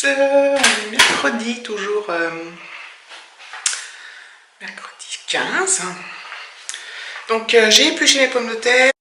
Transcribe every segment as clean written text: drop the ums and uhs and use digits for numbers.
On est mercredi, toujours mercredi 15. Donc j'ai épluché mes pommes de terre.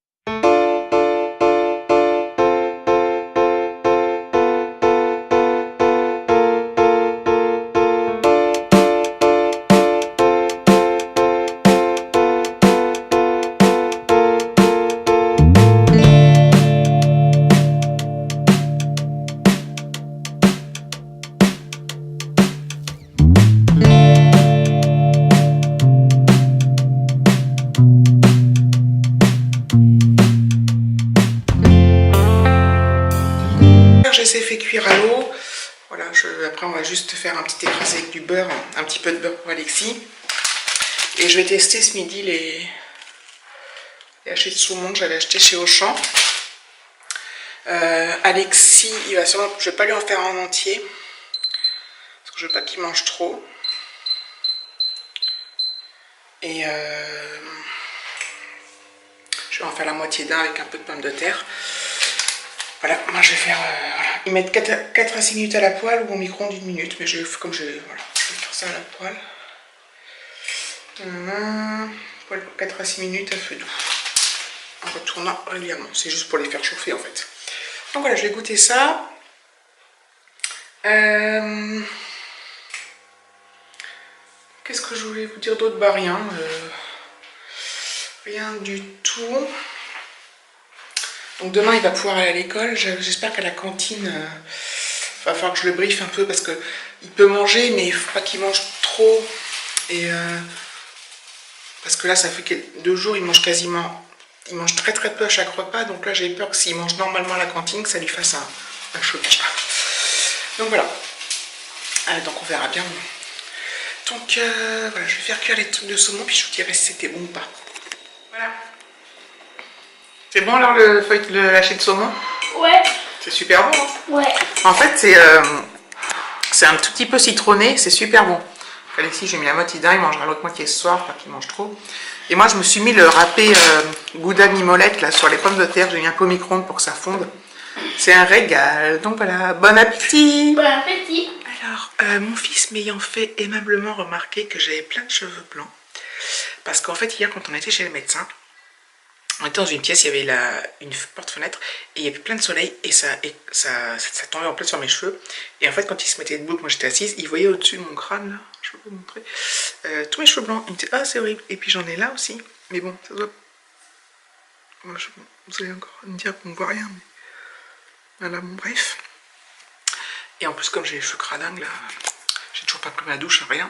Je les ai fait cuire à l'eau. Voilà, après on va juste faire un petit écrasé avec du beurre, un petit peu de beurre pour Alexis. Et je vais tester ce midi les hachis de saumon que j'avais acheté chez Auchan. Alexis, il va sûrement, je vais pas lui en faire en entier parce que je veux pas qu'il mange trop. Et je vais en faire la moitié d'un avec un peu de pommes de terre. Voilà, moi je vais faire, voilà. Ils mettent 4 à 6 minutes à la poêle ou au micro-ondes 1 minute, mais comme je vais faire ça à la poêle. 4 à 6 minutes à feu doux, en retournant régulièrement, c'est juste pour les faire chauffer en fait. Donc voilà, je vais goûter ça. Qu'est-ce que je voulais vous dire d'autre? Bah rien, rien du tout. Donc demain il va pouvoir aller à l'école, j'espère qu'à la cantine, il va falloir que je le briefe un peu parce que il peut manger mais il ne faut pas qu'il mange trop. Et parce que là ça fait 2 jours il mange très peu à chaque repas, donc là j'ai peur que s'il mange normalement à la cantine que ça lui fasse un choc. Donc voilà, donc on verra bien. Donc voilà, je vais faire cuire les trucs de saumon puis je vous dirai si c'était bon ou pas. Voilà. C'est bon alors le haché de saumon? Ouais. C'est super bon. Hein? Ouais. En fait c'est un tout petit peu citronné, c'est super bon. Alexis j'ai mis la moitié d'un, il mangera l'autre moitié ce soir, pas qu'il mange trop. Et moi je me suis mis le râpé Gouda mimolette là sur les pommes de terre, j'ai mis un peu au micro-ondes pour que ça fonde. C'est un régal, donc voilà, bon appétit. Bon appétit. Alors mon fils m'ayant fait aimablement remarquer que j'avais plein de cheveux blancs. Parce qu'en fait hier quand on était chez le médecin, on était dans une pièce, il y avait une porte-fenêtre et il y avait plein de soleil et ça tombait en plein sur mes cheveux. Et en fait, quand il se mettait debout, moi j'étais assise, il voyait au-dessus de mon crâne, là, je peux vous montrer, tous mes cheveux blancs. Il me disait, ah c'est horrible. Et puis j'en ai là aussi, mais bon, ça doit. Vous allez encore me dire qu'on ne voit rien, mais voilà, bon, bref. Et en plus, comme j'ai les cheveux cradingues, là, j'ai toujours pas pris ma douche, rien.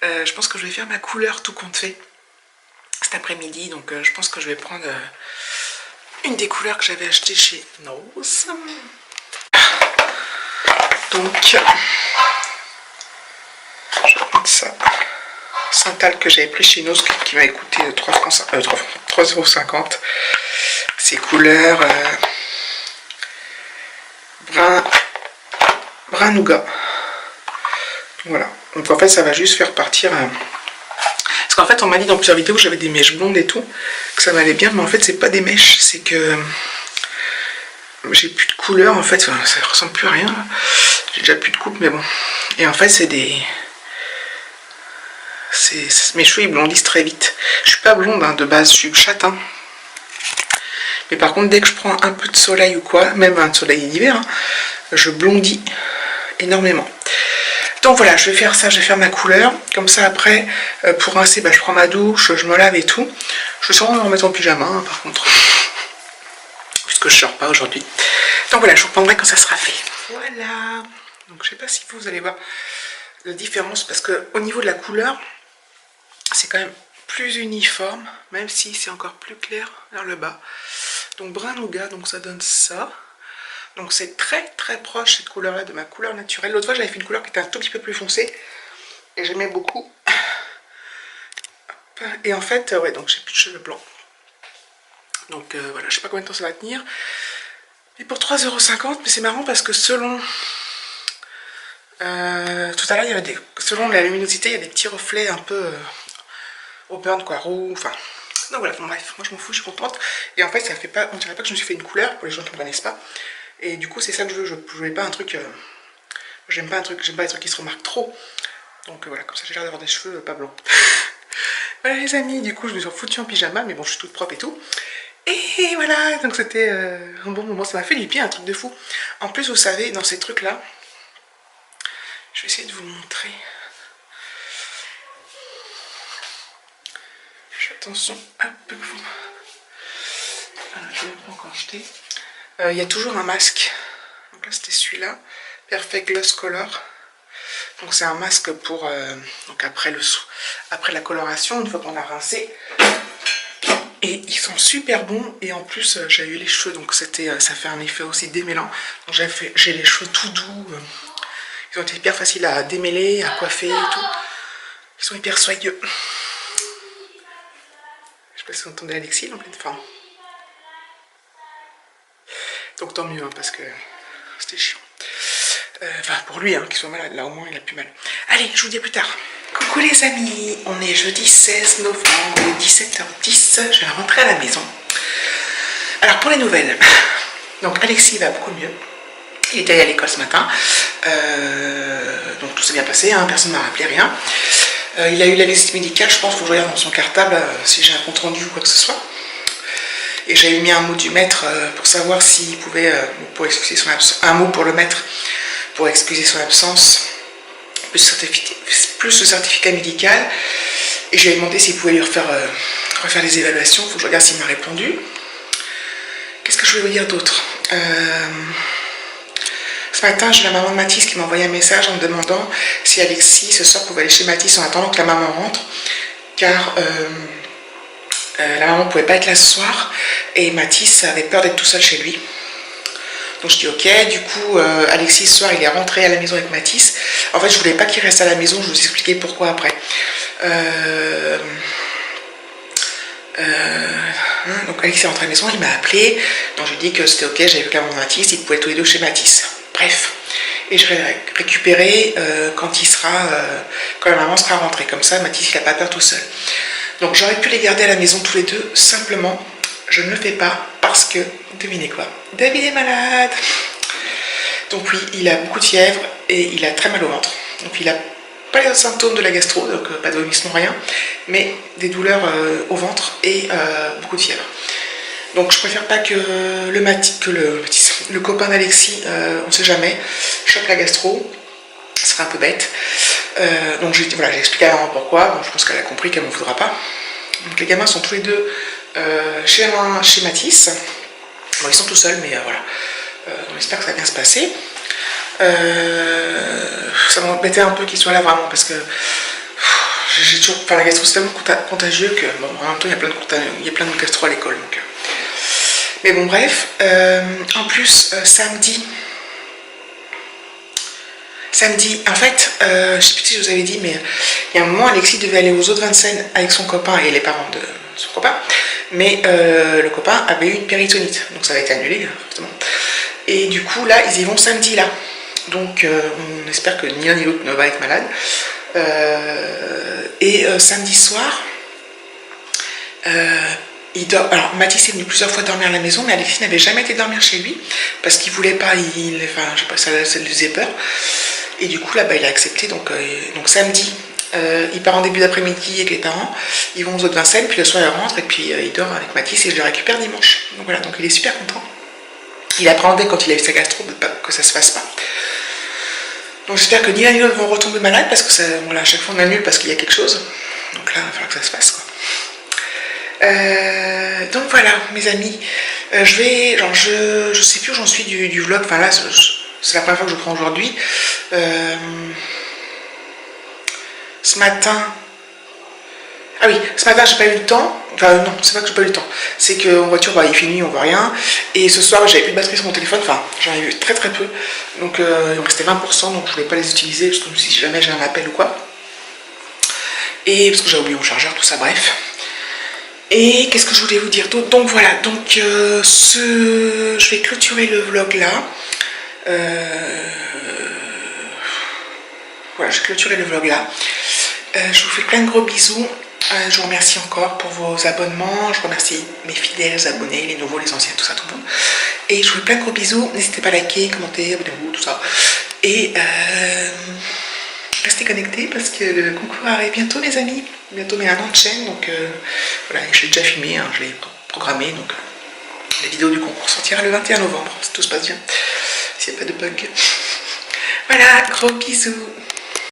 Je pense que je vais faire ma couleur tout compte fait cet après-midi, donc je pense que je vais prendre une des couleurs que j'avais achetées chez Nose. Donc je vais prendre ça, Santal que j'avais pris chez Nose qui m'a coûté 3,50 €. Ces couleurs brun nougat. Voilà, donc en fait ça va juste faire partir parce qu'en fait on m'a dit dans plusieurs vidéos que j'avais des mèches blondes et tout, que ça m'allait bien, mais en fait c'est pas des mèches, c'est que j'ai plus de couleur en fait, ça ressemble plus à rien, j'ai déjà plus de coupe, mais bon. Et en fait c'est mes cheveux ils blondissent très vite. Je suis pas blonde hein, de base, je suis châtain. Mais par contre dès que je prends un peu de soleil ou quoi, même un soleil d'hiver, hein, je blondis énormément. Donc voilà, je vais faire ça, je vais faire ma couleur. Comme ça après, pour rincer, bah, je prends ma douche, je me lave et tout. Je vais sûrement me remettre en pyjama hein, par contre. Puisque je sors pas aujourd'hui. Donc voilà, je vous reprendrai quand ça sera fait. Voilà. Donc je sais pas si vous allez voir la différence. Parce que au niveau de la couleur, c'est quand même plus uniforme. Même si c'est encore plus clair vers le bas. Donc brun nougat, donc ça donne ça. Donc c'est très très proche cette couleur là de ma couleur naturelle. L'autre fois j'avais fait une couleur qui était un tout petit peu plus foncée et j'aimais beaucoup. Et en fait ouais, donc j'ai plus de cheveux blancs. Donc voilà, je sais pas combien de temps ça va tenir. Et pour 3,50 €, mais c'est marrant parce que selon tout à l'heure il y avait selon la luminosité il y a des petits reflets un peu au burn quoi, roux, enfin. Donc voilà, bon, bref, moi je m'en fous, je suis contente. Et en fait ça fait pas, on dirait pas que je me suis fait une couleur pour les gens qui ne me connaissent pas. Et du coup c'est ça que je veux pas un truc J'aime pas les trucs qui se remarquent trop. Donc voilà, comme ça j'ai l'air d'avoir des cheveux pas blancs. Voilà les amis, du coup je me suis foutue en pyjama, mais bon je suis toute propre et tout. Et voilà, donc c'était un bon moment, ça m'a fait du bien, un truc de fou. En plus vous savez, dans ces trucs là, je vais essayer de vous montrer. Je fais attention, hop, vous. Alors, je ne l'ai pas encore jeté. Il y a toujours un masque. Donc là c'était celui-là, Perfect Gloss Color. Donc c'est un masque pour donc après la coloration, une fois qu'on a rincé. Et ils sont super bons. Et en plus j'ai eu les cheveux, donc ça fait un effet aussi démêlant. Donc j'ai les cheveux tout doux. Ils ont été hyper faciles à démêler, à coiffer et tout. Ils sont hyper soyeux. Je sais pas si vous entendez Alexis en pleine forme. Donc tant mieux, hein, parce que c'était chiant. Enfin pour lui, hein, qu'il soit malade, là au moins il a plus mal. Allez, je vous dis à plus tard. Coucou les amis, on est jeudi 16 novembre, 17h10, je vais rentrer à la maison. Alors pour les nouvelles, donc Alexis va beaucoup mieux. Il était allé à l'école ce matin, donc tout s'est bien passé, hein, personne ne m'a rappelé, rien. Il a eu la visite médicale, je pense qu'il faut que je regarde dans son cartable si j'ai un compte rendu ou quoi que ce soit. Et j'avais mis un mot du maître pour savoir s'il pouvait, pour excuser son absence, un mot pour le maître pour excuser son absence, plus le certificat médical. Et je lui ai demandé s'il pouvait lui refaire les évaluations. Il faut que je regarde s'il m'a répondu. Qu'est-ce que je voulais vous dire d'autre? Ce matin, j'ai la maman de Mathis qui m'a envoyé un message en me demandant si Alexis ce soir pouvait aller chez Mathis en attendant que la maman rentre, car la maman ne pouvait pas être là ce soir et Mathis avait peur d'être tout seul chez lui. Donc je dis ok, du coup Alexis ce soir il est rentré à la maison avec Mathis. En fait je voulais pas qu'il reste à la maison, je vais vous expliquer pourquoi après. Donc Alexis est rentré à la maison, il m'a appelé, donc je lui ai dit que c'était ok, j'avais vu la maman de Mathis, ils pouvaient tous les deux chez Mathis. Bref, et je vais récupérer quand la maman sera rentrée, comme ça Mathis il n'a pas peur tout seul. Donc j'aurais pu les garder à la maison tous les deux, simplement je ne le fais pas parce que, devinez quoi, David est malade. Donc oui, il a beaucoup de fièvre et il a très mal au ventre. Donc il n'a pas les symptômes de la gastro, donc pas de vomissement, rien, mais des douleurs au ventre et beaucoup de fièvre. Donc je préfère pas que le copain d'Alexis, on ne sait jamais, chope la gastro, ce serait un peu bête. Donc j'ai expliqué à la maman pourquoi, donc je pense qu'elle a compris qu'elle ne m'en voudra pas. Donc les gamins sont tous les deux chez Mathis. Bon, ils sont tout seuls, mais voilà. On espère que ça va bien se passer. Ça m'embêtait un peu qu'ils soient là vraiment, parce que j'ai toujours. Enfin, la gastro c'est tellement contagieux que bon, en même temps il y a plein de gastro à l'école. Donc, mais bon, bref. En plus, samedi, en fait, je sais plus si je vous avais dit, mais il y a un moment, Alexis devait aller aux eaux de Vincennes avec son copain et les parents de son copain, mais le copain avait eu une péritonite, donc ça avait été annulé, forcément. Et du coup, là, ils y vont samedi, là. Donc, on espère que ni l'un ni l'autre ne va être malade. Samedi soir, alors, Mathis est venu plusieurs fois dormir à la maison, mais Alexis n'avait jamais été dormir chez lui, parce qu'il voulait pas, je sais pas, ça lui faisait peur. Et du coup, là, il a accepté. Donc samedi, il part en début d'après-midi avec les parents. Ils vont aux eaux de Vincennes, puis le soir, il rentre, et puis il dort avec Mathis, et je le récupère dimanche. Donc voilà, donc il est super content. Il appréhendait quand il a eu sa gastro que ça se fasse pas. Donc j'espère que ni l'un ni l'autre vont retomber malades, parce que voilà, à chaque fois on annule parce qu'il y a quelque chose. Donc là, il va falloir que ça se passe, quoi. Donc voilà, mes amis. Je sais plus où j'en suis du vlog. Enfin là, c'est la première fois que je prends aujourd'hui. Ce matin, j'ai pas eu le temps. Enfin non, c'est pas que j'ai pas eu le temps. C'est qu'en voiture, il fait nuit, on voit rien. Et ce soir, j'avais plus de batterie sur mon téléphone. Enfin, j'en avais eu très très peu. Donc il me restait 20%, donc je voulais pas les utiliser, parce que si jamais j'ai un appel ou quoi. Et parce que j'ai oublié mon chargeur, tout ça, bref. Et qu'est-ce que je voulais vous dire d'autre? Donc voilà, je vais clôturer le vlog là. Voilà, j'ai clôturé le vlog là. Je vous fais plein de gros bisous. Je vous remercie encore pour vos abonnements. Je remercie mes fidèles abonnés, les nouveaux, les anciens, tout ça, tout le monde. Et je vous fais plein de gros bisous. N'hésitez pas à liker, commenter, abonnez-vous, tout ça. Et restez connectés parce que le concours arrive bientôt, les amis. Bientôt mes 1 an de chaîne, donc voilà, je l'ai déjà filmé, hein, je l'ai programmé, donc la vidéo du concours sortira le 21 novembre, si tout se passe bien, s'il n'y a pas de bug. Voilà, gros bisous.